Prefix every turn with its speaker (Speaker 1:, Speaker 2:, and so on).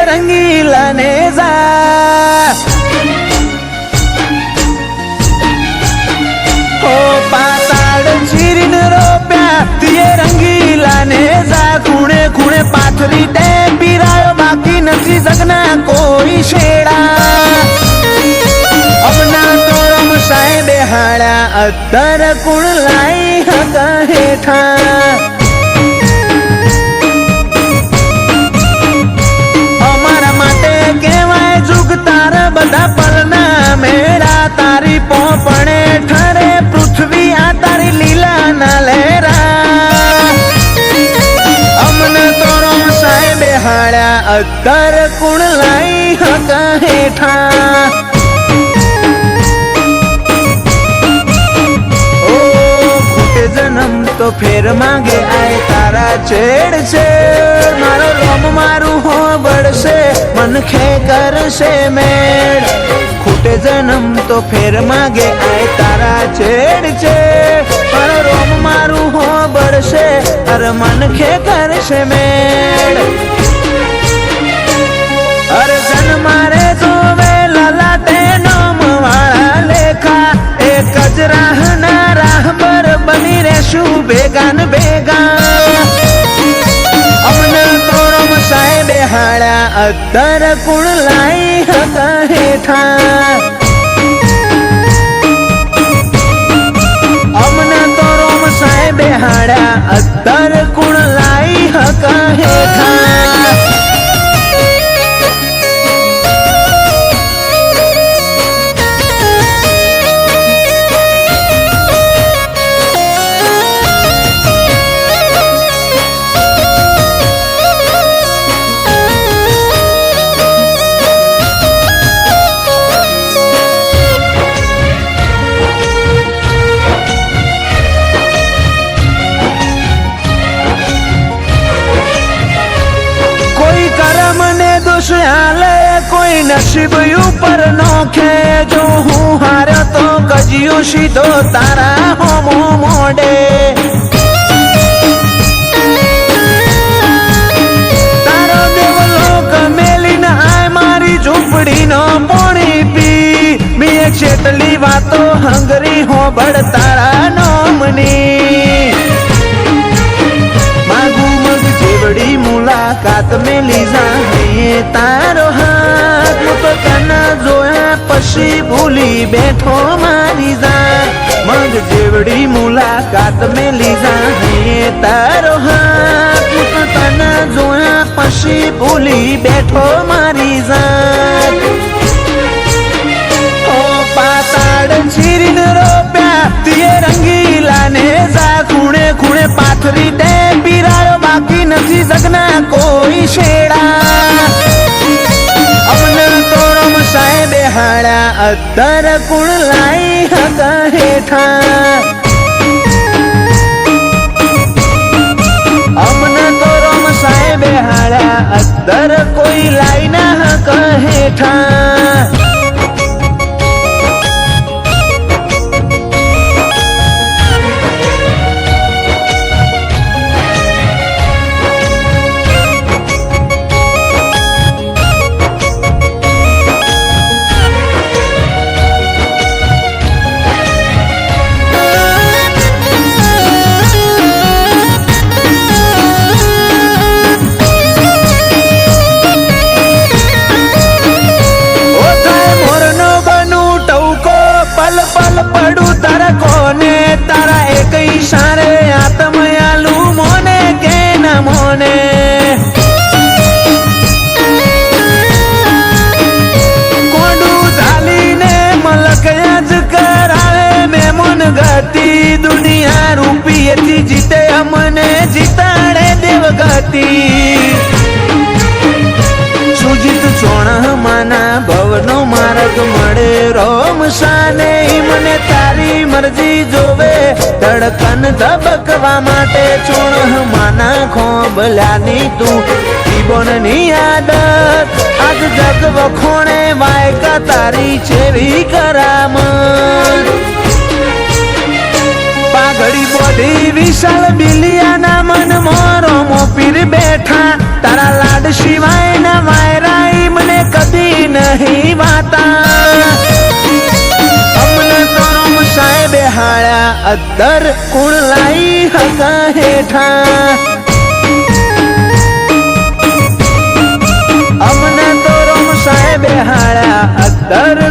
Speaker 1: रंगीला ने जा हो पाताड़ चीरीन रोप्या तिये रंगीला ने जा खूणे खूणे पाथरी दे पीरायो बाकी नथी जगना कोई शेड़ा अपना तो रमसाए बेहाड़ा अत्तर कुण लाई हक हेठा अमारा माटे केवाय जुग तार बधा पलना मेरा तारी पोपणे ठरे पृथ्वी आ तारी लीला ना लेरा अमने तो रमसाए बेहाड़ा अत्तर कुण लाई हक हेठा जन्म तो फेर मांगे आए तारा छेड़ छेड़ मारो रोम मारू हो बड़से मन खे कर से मेड़ खूटे जन्म तो फेर मांगे आए तारा छेड़ छेड़ मारो रोम मारू हो बड़से अरे मन खे कर से मेड़ अरे जन मारे जो वे ललाटे नोम वाला लेखा एक राह ना राह पर बनी रेशु बेगान बेगा अमने तो रमसाए बेहाड़ा अत्तर कुण लाई हक हेठा अमने तो रमसाए बेहाड़ा अत्तर कुण लाई हक हेठा कोई नसीब ऊपर नोखे जो हूँ हारा तो गजियो सीधो तारा होमो मोडे तारो देवलोक मेली न आय मारी झूपड़ी नो पोणी पी मी एक चेतली वातो हंगरी हो बड़ तारा नोमनी मागू मग जेवड़ी मुलाकात में लीजा है तारो हाथ तो कना जोया पशी भूली बैठो मारी जात मग जेवड़ी मुलाकात में लीजा है तारो हाथ तो कना जोया पशी भूली बैठो मारी जात ओ पाताड़ चीरीन रोप्या तिये रंगीला ने जा खूणे खूणे पाथरी दे पीरायो बाकी नथी जगना कोई शेड़ा अपने तो रमसाए बेहाड़ा अत्तर कुण लाई हक हेठा अपने तो रमसाए बेहाड़ा अत्तर कोई लाई ना हक हेठा तारा एक इशारे आत्मयालु मोने के न मोने कोडू झाली ने मलक यज करावे में मन गति दुनिया रूपी थी जीते हमने जीताड़े देव गति सुजित चोण माना भवनो मार्ग मळे रोम शाने मने तारी मर्जी जोवे धड़कन धबकवा माटे चोण माना खोबल्यानी तू जीवननी आदत आज जग वखोणे वायका तारी छेवी करामत पाघड़ी बोधी विशाल बिलिया ना मन मोरो मोपीर बैठा तारा लाड शिवाय ना वायरा ની વાતા અમને તો રમ સાહેબે હાળ્યા અદ્દર કુણ લાઈ હકા હેઠા અમને તો રમ સાહેબે હાળ્યા અદ્દર